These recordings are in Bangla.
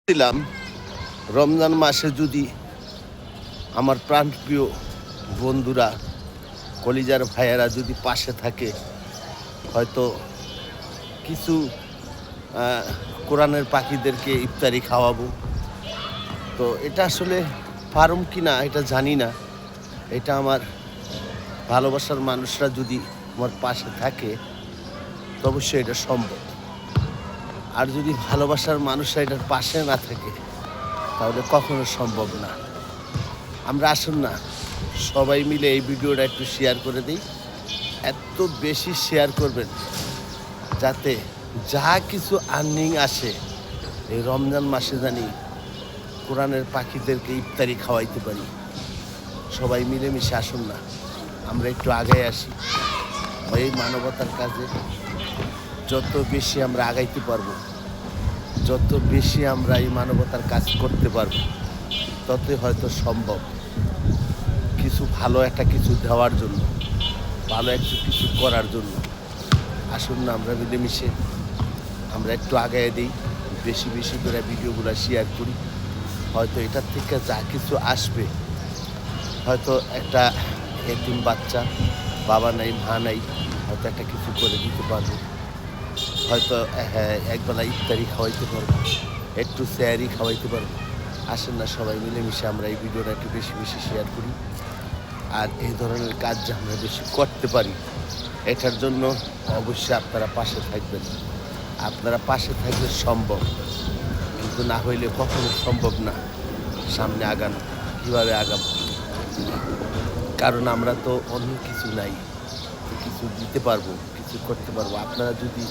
দিলাম রমজান মাসে যদি আমার প্রাণপ্রিয় বন্ধুরা কলিজার ভাইয়েরা যদি পাশে থাকে হয়তো কিছু কোরআনের পাখিদেরকে ইফতারি খাওয়াবো। তো এটা আসলে পারুম কি না এটা জানি না। এটা আমার ভালোবাসার মানুষরা যদি আমার পাশে থাকে তো অবশ্যই এটা সম্ভব। আর যদি ভালোবাসার মানুষরা এটার পাশে না থাকে তাহলে কখনো সম্ভব না। আমরা আসুন না সবাই মিলে এই ভিডিওটা একটু শেয়ার করে দিই। এত বেশি শেয়ার করবেন যাতে যা কিছু আর্নিং আসে এই রমজান মাসে জানি কোরআনের পাখিদেরকে ইফতারি খাওয়াইতে পারি। সবাই মিলেমিশে আসুন না আমরা একটু আগে আসি। এই মানবতার কাজে যত বেশি আমরা আগাইতে পারবো, যত বেশি আমরা এই মানবতার কাজ করতে পারবো ততই হয়তো সম্ভব কিছু ভালো একটা কিছু দেওয়ার জন্য, ভালো একটা কিছু করার জন্য। আসুন না আমরা মিলেমিশে আমরা একটু আগায় দিই, বেশি বেশি করে ভিডিওগুলো শেয়ার করি। হয়তো এটার থেকে যা কিছু আসবে, হয়তো একটা এতিম বাচ্চা বাবা নাই মা নাই হয়তো একটা কিছু করে দিতে পারবো, হয়তো একবেলা ইফতারি খাওয়াইতে পারবো, একটু স্যারি খাওয়াইতে পারবো। আসেন না সবাই মিলেমিশে আমরা এই ভিডিওটা একটু বেশি বেশি শেয়ার করি। আর এই ধরনের কাজ যে আমরা বেশি করতে পারি এটার জন্য অবশ্যই আপনারা পাশে থাকবেন। আপনারা পাশে থাকলে সম্ভব, কিন্তু না হইলে কখনো সম্ভব না সামনে আগানো। কীভাবে আগাবো? কারণ আমরা তো অন্য কিছু নাই, কিছু দিতে পারবো, কিছু করতে পারবো। আপনারা যদি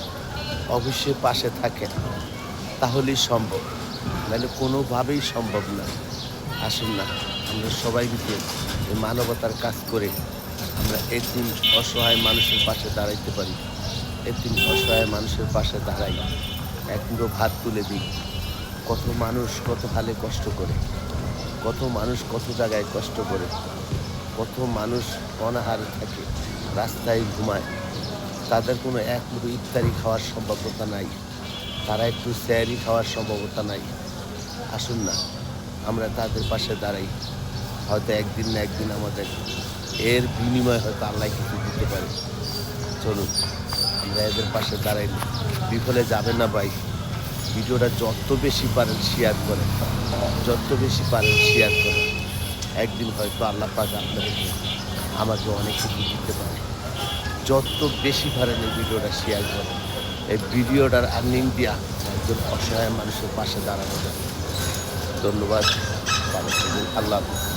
অবশ্যই পাশে থাকেন তাহলেই সম্ভব, নাহলে কোনোভাবেই সম্ভব না। আসুন না আমরা সবাই মিলে এই মানবতার কাজ করে আমরা এতিম অসহায় মানুষের পাশে দাঁড়াইতে পারি। এতিম অসহায় মানুষের পাশে দাঁড়াই, এক মুঠো ভাত তুলে দিই। কত মানুষ কত হালে কষ্ট করে, কত মানুষ কত জায়গায় কষ্ট করে, কত মানুষ অনাহারে থাকে, রাস্তায় ঘুমায়। তাদের কোনো এক মুঠো ইফতারি খাওয়ার সম্ভাব্যতা নাই, তারা একটু স্যারি খাওয়ার সম্ভাবতা নাই। আসুন না আমরা তাদের পাশে দাঁড়াই। হয়তো একদিন না একদিন আমাদের এর বিনিময়ে হয়তো আল্লাহ কিছু দিতে পারে। চলুন আমরা এদের পাশে দাঁড়াই, বিফলে যাবেন না ভাই। ভিডিওটা যত বেশি পারেন শেয়ার করেন, যত বেশি পারেন শেয়ার করেন। একদিন হয়তো আল্লাহ পাক আপনাদেরকে আমাকে অনেক কিছু দিতে পারে। যত বেশি পারেন এই ভিডিওটা শেয়ার করেন। এই ভিডিওটার আর্নিং দিয়া একজন অসহায় মানুষের পাশে দাঁড়ানো যায়। ধন্যবাদ, ভালো থাকবেন। আল্লাহ হাফেজ।